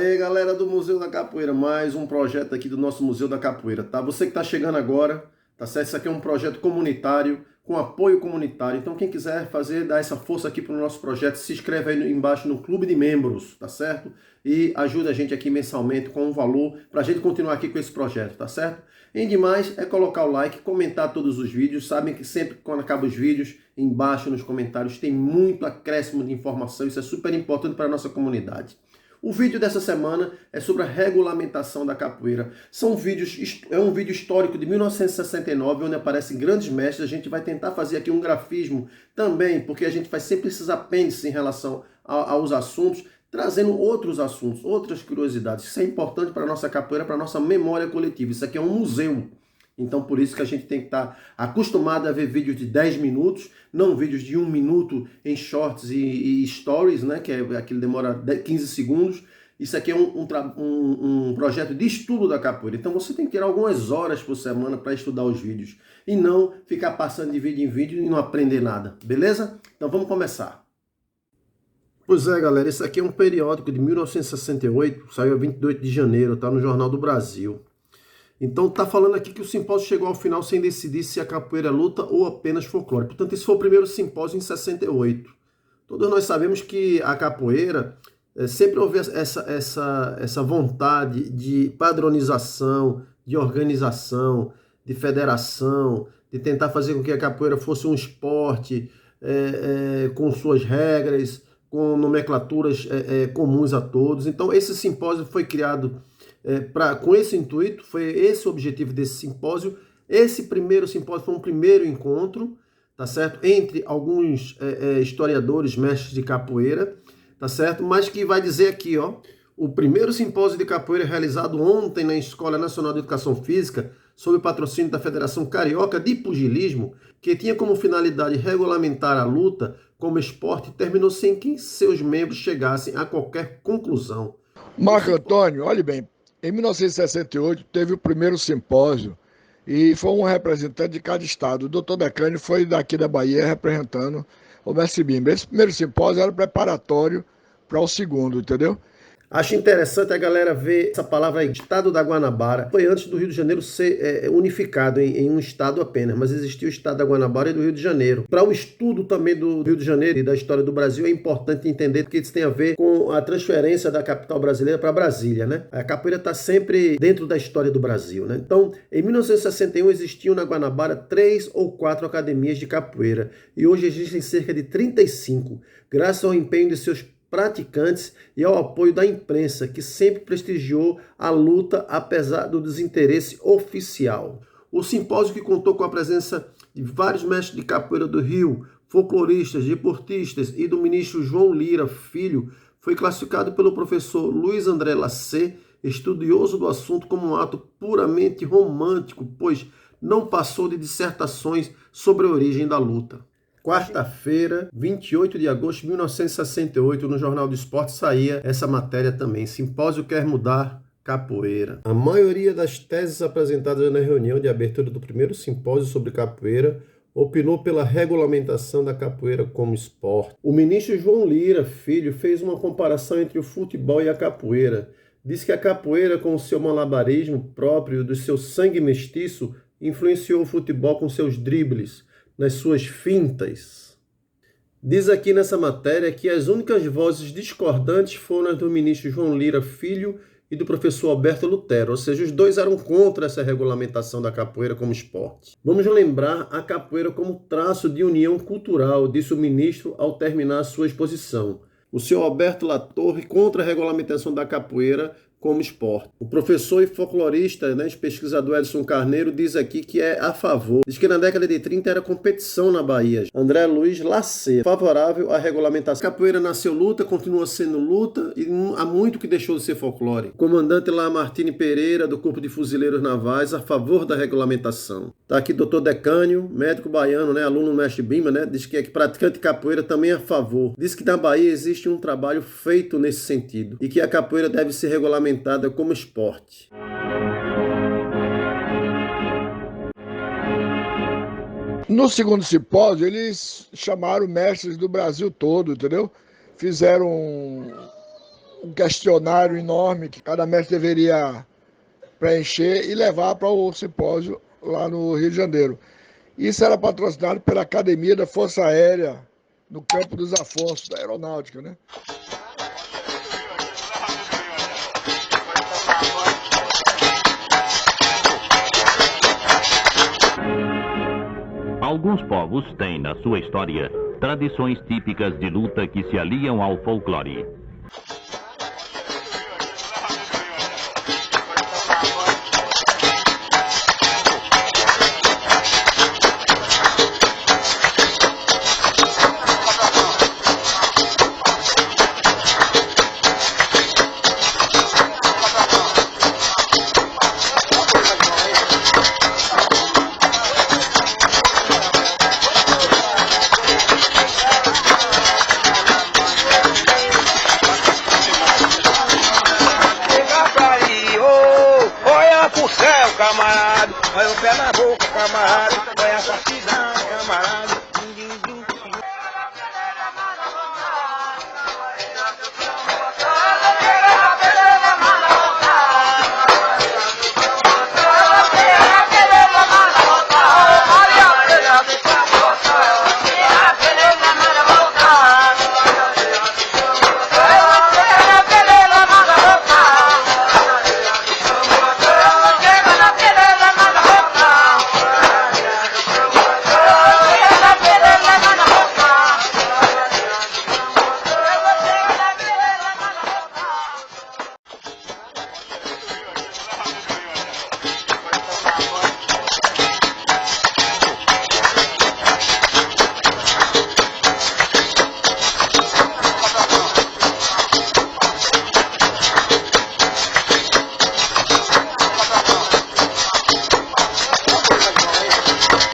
Aí, galera do Museu da Capoeira, mais um projeto aqui do nosso Museu da Capoeira, tá? Você que está chegando agora, tá certo? Isso aqui é um projeto comunitário, com apoio comunitário. Então, quem quiser fazer, dar essa força aqui para o nosso projeto, se inscreve aí embaixo no Clube de Membros, tá certo? E ajuda a gente aqui mensalmente com um valor para a gente continuar aqui com esse projeto, tá certo? Em demais, é colocar o like, comentar todos os vídeos. Sabem que sempre quando acaba os vídeos, embaixo nos comentários tem muito acréscimo de informação. Isso é super importante para a nossa comunidade. O vídeo dessa semana é sobre a regulamentação da capoeira. É um vídeo histórico de 1969, onde aparecem grandes mestres. A gente vai tentar fazer aqui um grafismo também, porque a gente faz sempre esses apêndices em relação aos assuntos, trazendo outros assuntos, outras curiosidades. Isso é importante para a nossa capoeira, para a nossa memória coletiva. Isso aqui é um museu. Então, por isso que a gente tem que estar acostumado a ver vídeos de 10 minutos, não vídeos de 1 minuto em shorts e stories, né? Que é aquilo que demora 15 segundos. Isso aqui é um projeto de estudo da capoeira. Então, você tem que ter algumas horas por semana para estudar os vídeos. E não ficar passando de vídeo em vídeo e não aprender nada. Beleza? Então, vamos começar. Pois é, galera. Esse aqui é um periódico de 1968. Saiu a 28 de janeiro, tá no Jornal do Brasil. Então está falando aqui que o simpósio chegou ao final sem decidir se a capoeira é luta ou apenas folclore. Portanto, esse foi o primeiro simpósio em 68. Todos nós sabemos que a capoeira sempre houve essa vontade de padronização, de organização, de federação, de tentar fazer com que a capoeira fosse um esporte com suas regras, com nomenclaturas comuns a todos. Então, esse simpósio foi criado com esse intuito, foi esse o objetivo desse simpósio. Esse primeiro simpósio foi um primeiro encontro, tá certo? Entre alguns historiadores, mestres de capoeira, tá certo? Mas que vai dizer aqui, ó, o primeiro simpósio de capoeira realizado ontem na Escola Nacional de Educação Física, sob o patrocínio da Federação Carioca de Pugilismo, que tinha como finalidade regulamentar a luta como esporte, terminou sem que seus membros chegassem a qualquer conclusão. Marco Antônio, olhe bem, em 1968 teve o primeiro simpósio e foi um representante de cada estado. O doutor Decânio foi daqui da Bahia representando o mestre Bimba. Esse primeiro simpósio era preparatório para o segundo, entendeu? Acho interessante a galera ver essa palavra aí, Estado da Guanabara. Foi antes do Rio de Janeiro ser unificado em um estado apenas, mas existia o Estado da Guanabara e do Rio de Janeiro. Para o estudo também do Rio de Janeiro e da história do Brasil, é importante entender que isso tem a ver com a transferência da capital brasileira para Brasília, né? A capoeira está sempre dentro da história do Brasil, né? Então, em 1961 existiam na Guanabara 3 ou 4 academias de capoeira e hoje existem cerca de 35, graças ao empenho de seus praticantes e ao apoio da imprensa, que sempre prestigiou a luta apesar do desinteresse oficial. O simpósio, que contou com a presença de vários mestres de capoeira do Rio, folcloristas, deportistas e do ministro João Lira Filho, foi classificado pelo professor Luiz André Lacer, estudioso do assunto, como um ato puramente romântico, pois não passou de dissertações sobre a origem da luta. Quarta-feira, 28 de agosto de 1968, no Jornal do Esporte saía essa matéria também. Simpósio quer mudar capoeira. A maioria das teses apresentadas na reunião de abertura do primeiro simpósio sobre capoeira opinou pela regulamentação da capoeira como esporte. O ministro João Lira Filho fez uma comparação entre o futebol e a capoeira. Diz que a capoeira, com o seu malabarismo próprio do seu sangue mestiço, influenciou o futebol com seus dribles, nas suas fintas. Diz aqui nessa matéria que as únicas vozes discordantes foram as do ministro João Lira Filho e do professor Alberto Lutero, ou seja, os dois eram contra essa regulamentação da capoeira como esporte. Vamos lembrar a capoeira como traço de união cultural, disse o ministro ao terminar a sua exposição. O senhor Alberto Latorre contra a regulamentação da capoeira como esporte. O professor e folclorista, né, pesquisador Edson Carneiro, diz aqui que é a favor. Diz que na década de 30 era competição na Bahia. André Luiz Lacer, favorável à regulamentação. A capoeira nasceu luta, continua sendo luta e há muito que deixou de ser folclore. O comandante Lamartine Pereira, do Corpo de Fuzileiros Navais, a favor da regulamentação. Está aqui doutor Decânio, médico baiano, né, aluno do mestre Bimba, né, diz que é praticante de capoeira também é a favor. Diz que na Bahia existe um trabalho feito nesse sentido e que a capoeira deve ser regulamentada como esporte. No segundo simpósio, eles chamaram mestres do Brasil todo, entendeu? Fizeram um questionário enorme que cada mestre deveria preencher e levar para o simpósio lá no Rio de Janeiro. Isso era patrocinado pela Academia da Força Aérea, no Campo dos Afonsos, da Aeronáutica, né? Alguns povos têm na sua história tradições típicas de luta que se aliam ao folclore. Camarada, olha o pé na boca, camarada, olha a partidão, camarada.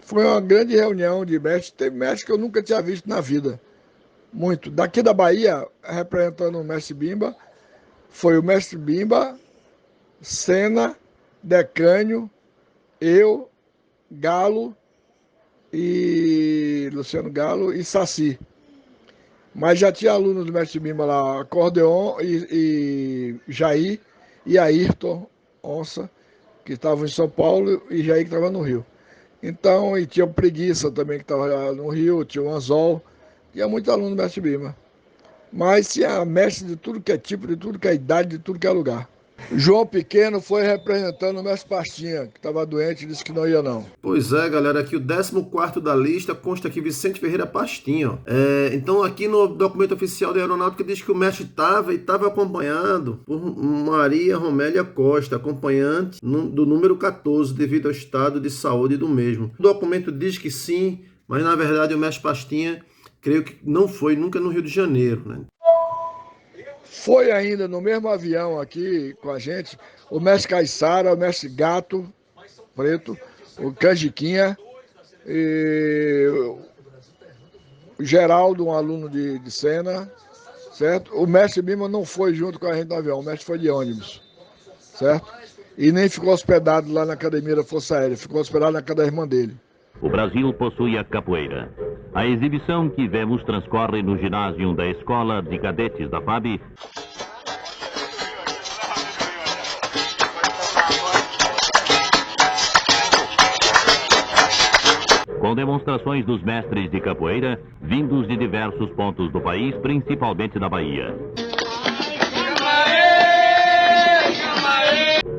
Foi uma grande reunião de mestres, teve mestres que eu nunca tinha visto na vida, muito. Daqui da Bahia, representando o mestre Bimba, foi o mestre Bimba, Sena, Decânio, eu, Galo e Luciano Galo e Saci. Mas já tinha alunos do mestre Bimba lá, Acordeon e Jair e Ayrton Onça, que estavam em São Paulo, e Jair que estava no Rio. Então, e tinha o Preguiça também, que estava no Rio, tinha o Anzol, tinha muito aluno do mestre Bimba. Mas tinha mestre de tudo que é tipo, de tudo que é idade, de tudo que é lugar. João Pequeno foi representando o mestre Pastinha, que estava doente e disse que não ia não. Pois é, galera, aqui o 14º da lista consta aqui Vicente Ferreira Pastinha. Ó. Então aqui no documento oficial da Aeronáutica diz que o mestre estava acompanhado por Maria Romélia Costa, acompanhante do número 14, devido ao estado de saúde do mesmo. O documento diz que sim, mas na verdade o mestre Pastinha, creio que não foi nunca no Rio de Janeiro, né? Foi ainda no mesmo avião aqui com a gente, o mestre Caiçara, o mestre Gato Preto, o Canjiquinha, e o Geraldo, um aluno de Sena, certo? O mestre Bimba não foi junto com a gente no avião, o mestre foi de ônibus, certo? E nem ficou hospedado lá na Academia da Força Aérea, ficou hospedado na casa da irmã dele. O Brasil possui a capoeira. A exibição que vemos transcorre no ginásio da Escola de Cadetes da FAB. Com demonstrações dos mestres de capoeira, vindos de diversos pontos do país, principalmente da Bahia.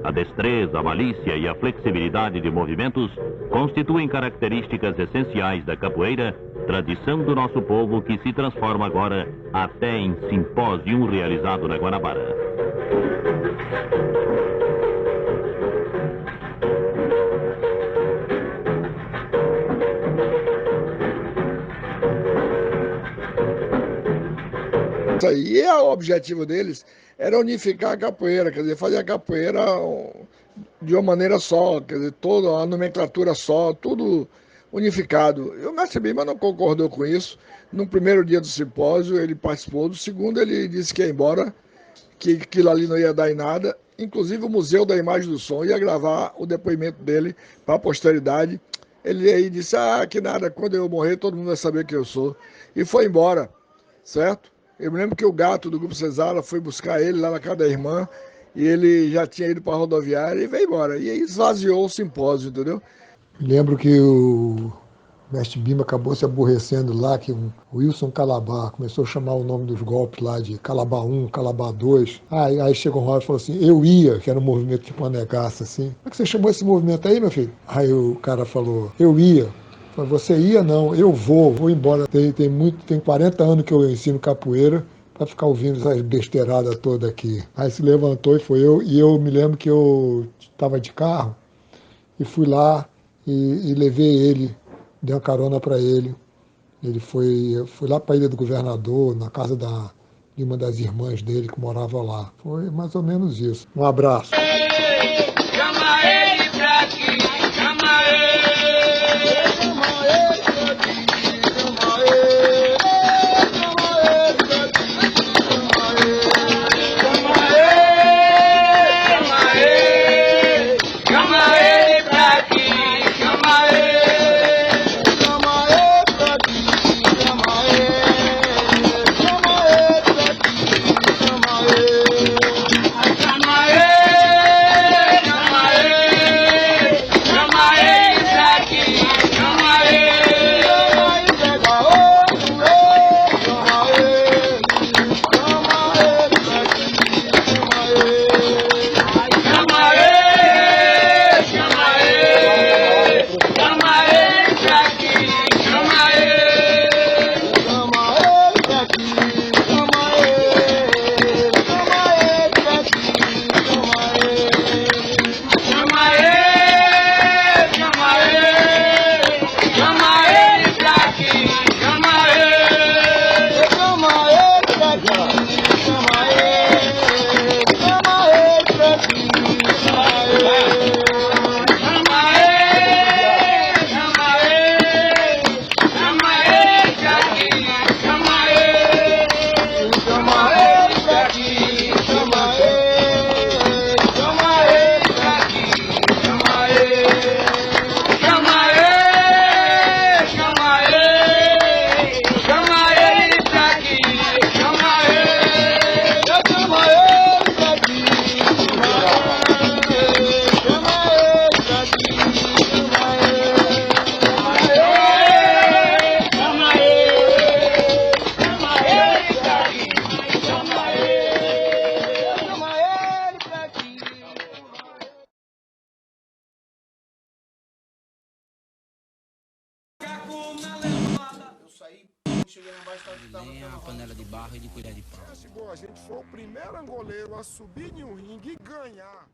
A destreza, a malícia e a flexibilidade de movimentos constituem características essenciais da capoeira, tradição do nosso povo que se transforma agora até em simpósio realizado na Guanabara. E o objetivo deles era unificar a capoeira, quer dizer, fazer a capoeira de uma maneira só, quer dizer, toda a nomenclatura só, tudo unificado. E o mestre Bimba não concordou com isso. No primeiro dia do simpósio ele participou, no segundo ele disse que ia embora, que aquilo ali não ia dar em nada. Inclusive o Museu da Imagem do Som ia gravar o depoimento dele para a posteridade. Ele aí disse, que nada, quando eu morrer todo mundo vai saber quem eu sou. E foi embora, certo? Eu me lembro que o gato do Grupo Cesara foi buscar ele lá na casa da irmã e ele já tinha ido para a rodoviária e veio embora. E aí esvaziou o simpósio, entendeu? Lembro que o mestre Bima acabou se aborrecendo lá, que o Wilson Calabar começou a chamar o nome dos golpes lá de Calabar 1, Calabar 2. Aí chegou um e falou assim, eu ia, que era um movimento tipo uma negaça, assim. Como é que você chamou esse movimento aí, meu filho? Aí o cara falou, eu ia. Falei, você ia? Não, eu vou embora. Tem 40 anos que eu ensino capoeira para ficar ouvindo essa besteirada toda aqui. Aí se levantou e eu me lembro que eu estava de carro e fui lá e levei ele, dei uma carona para ele. Eu fui lá para a Ilha do Governador, na casa de uma das irmãs dele que morava lá. Foi mais ou menos isso. Um abraço. Chama ele pra aqui, chama ele, chama ele pra aqui, chama ele, chama ele pra aqui, chama ele, chama ele pra aqui, chama ele, chama ele pra aqui, chama ele, chama ele pra aqui, chama ele. Lenha, panela de barro e de colher de pau. Chegou, a gente foi o primeiro angoleiro a subir em um ringue e ganhar.